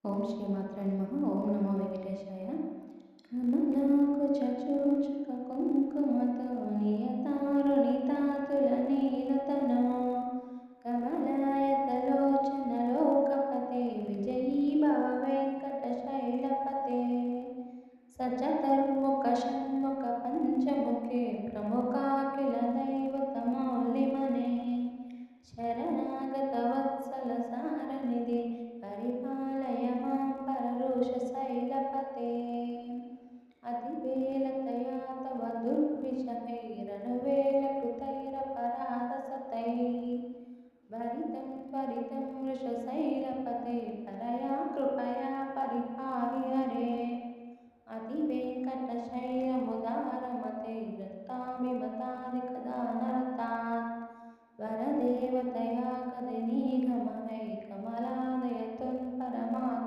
ఓం శ్రీమాత్రే నమః. ఓం నమో వెంకటేశాయ. కమలాకు చచూచుక కుంకుమతో నియతారుణితాతుల నీలతనో కమలాయతలోచన లోకపతే విజయీ భవ వెంకట శైలపతే సచతుర్ముఖ షణ్ముఖ పంచముఖే ప్రముఖాఖిల దైవతమౌలిమనే శరణాగత వత్సల సారనిధి పరిపాలయ మాం పరరుష శైలపతే అతివేలతయా తవ దుర్విషహైరనువేల కృతైరపరాధ సతై భరితం త్వరితం వృషశైల